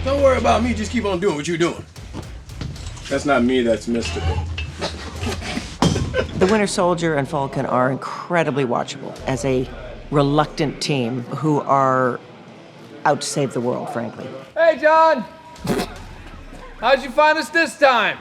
Don't worry about me, just keep on doing what you're doing. That's not me, that's mystical. The Winter Soldier and Falcon are incredibly watchable as a reluctant team who are out to save the world, frankly. Hey, John! How'd you find us this time?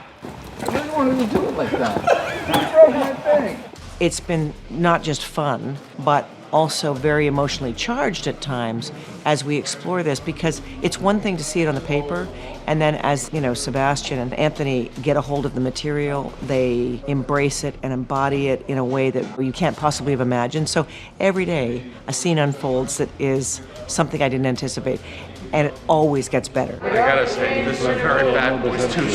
I really wanted to do it like that. You broke my thing. It's been not just fun, but also very emotionally charged at times as we explore this, because it's one thing to see it on the paper, and then as, Sebastian and Anthony get a hold of the material, they embrace it and embody it in a way that you can't possibly have imagined. So every day, a scene unfolds that is something I didn't anticipate, and it always gets better. I gotta say, this is very bad boys too.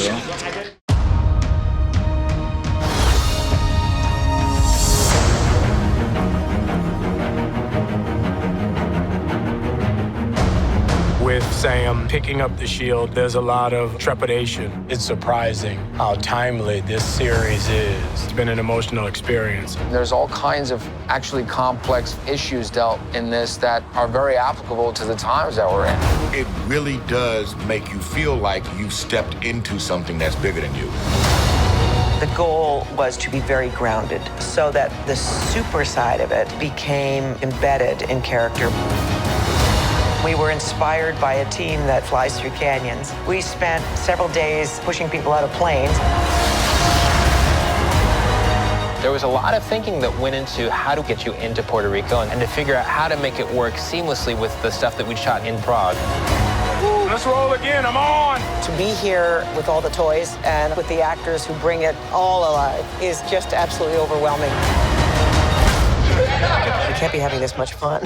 With Sam picking up the shield, there's a lot of trepidation. It's surprising how timely this series is. It's been an emotional experience. There's all kinds of actually complex issues dealt in this that are very applicable to the times that we're in. It really does make you feel like you stepped into something that's bigger than you. The goal was to be very grounded so that the super side of it became embedded in character. We were inspired by a team that flies through canyons. We spent several days pushing people out of planes. There was a lot of thinking that went into how to get you into Puerto Rico and to figure out how to make it work seamlessly with the stuff that we shot in Prague. Let's roll again, I'm on! To be here with all the toys and with the actors who bring it all alive is just absolutely overwhelming. We can't be having this much fun.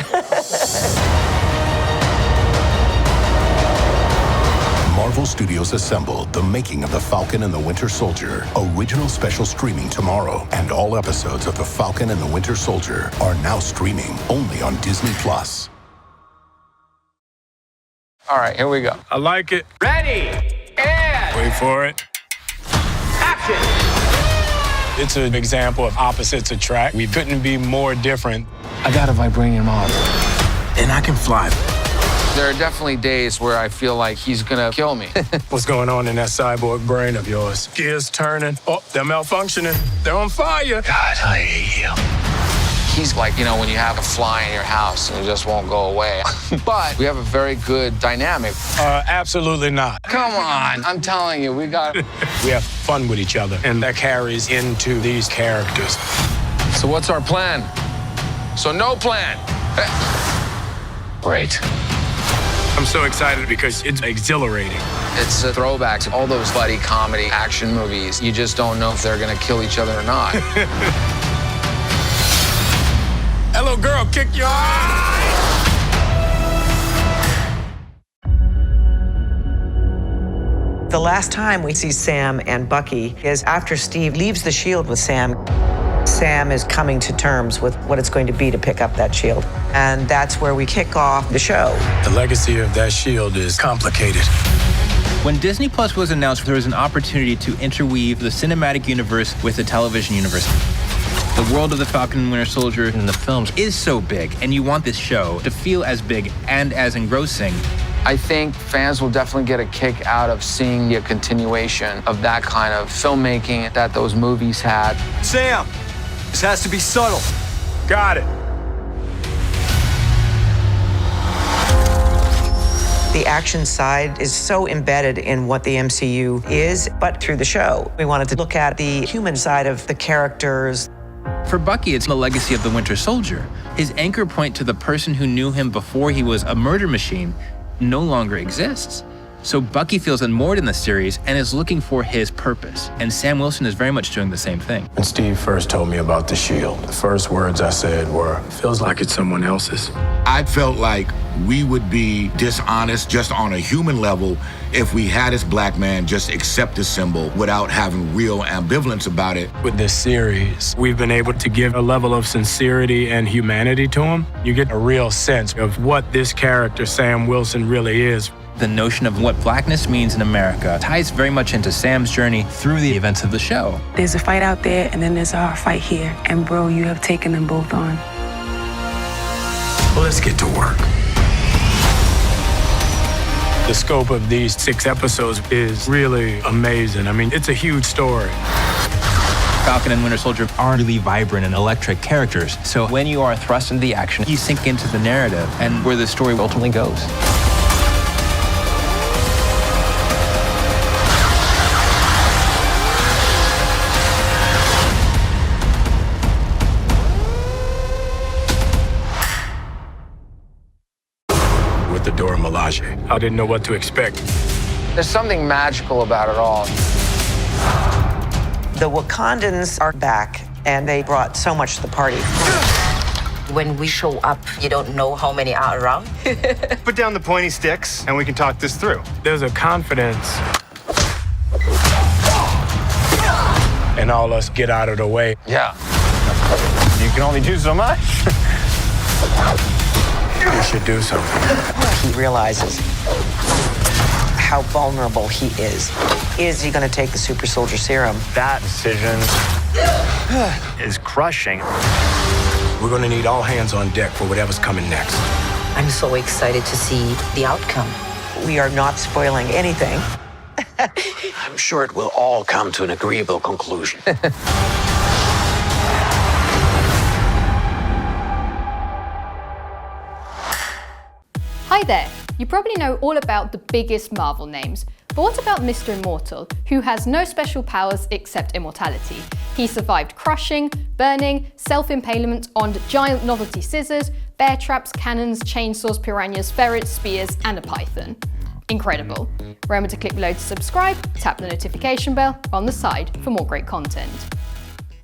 Marvel Studios assembled The Making of the Falcon and the Winter Soldier. Original special streaming tomorrow. And all episodes of The Falcon and the Winter Soldier are now streaming only on Disney+. All right, here we go. I like it. Ready, and Wait for it. action! It's an example of opposites attract. We couldn't be more different. I got a vibranium arm. And I can fly. There are definitely days where I feel like he's gonna kill me. What's going on in that cyborg brain of yours? Gears turning. Oh, they're malfunctioning. They're on fire. God, I hate you. He's like, when you have a fly in your house and it just won't go away. But we have a very good dynamic. Absolutely not. Come on, I'm telling you, we got... We have fun with each other, and that carries into these characters. So what's our plan? So no plan. Great. I'm so excited because it's exhilarating. It's a throwback to all those buddy comedy action movies. You just don't know if they're gonna kill each other or not. Hello, girl, kick your ass! The last time we see Sam and Bucky is after Steve leaves the shield with Sam. Sam is coming to terms with what it's going to be to pick up that shield. And that's where we kick off the show. The legacy of that shield is complicated. When Disney Plus was announced, there was an opportunity to interweave the cinematic universe with the television universe. The world of the Falcon and Winter Soldier in the films is so big, and you want this show to feel as big and as engrossing. I think fans will definitely get a kick out of seeing a continuation of that kind of filmmaking that those movies had. Sam, this has to be subtle. Got it. The action side is so embedded in what the MCU is, but through the show, we wanted to look at the human side of the characters. For Bucky, it's the legacy of the Winter Soldier. His anchor point to the person who knew him before he was a murder machine no longer exists. So Bucky feels unmoored in the series and is looking for his purpose. And Sam Wilson is very much doing the same thing. When Steve first told me about the shield, the first words I said were, feels like it's someone else's. I felt like we would be dishonest just on a human level if we had this black man just accept the symbol without having real ambivalence about it. With this series, we've been able to give a level of sincerity and humanity to him. You get a real sense of what this character, Sam Wilson, really is. The notion of what blackness means in America ties very much into Sam's journey through the events of the show. There's a fight out there, and then there's our fight here. And bro, you have taken them both on. Well, let's get to work. The scope of these 6 episodes is really amazing. I mean, it's a huge story. Falcon and Winter Soldier are really vibrant and electric characters. So When you are thrust into the action, you sink into the narrative and where the story ultimately goes. With the Dora Milaje, I didn't know what to expect. There's something magical about it all. The Wakandans are back, and they brought so much to the party. When we show up, you don't know how many are around. Put down the pointy sticks, and we can talk this through. There's a confidence in all us get out of the way. Yeah. You can only do so much. We should do something. He realizes how vulnerable he is. Is he going to take the super soldier serum? That decision is crushing. We're going to need all hands on deck for whatever's coming next. I'm so excited to see the outcome. We are not spoiling anything. I'm sure it will all come to an agreeable conclusion. Hi there! You probably know all about the biggest Marvel names, but what about Mr. Immortal, who has no special powers except immortality? He survived crushing, burning, self-impalement on giant novelty scissors, bear traps, cannons, chainsaws, piranhas, ferrets, spears, and a python. Incredible. Remember to click below to subscribe, tap the notification bell on the side for more great content.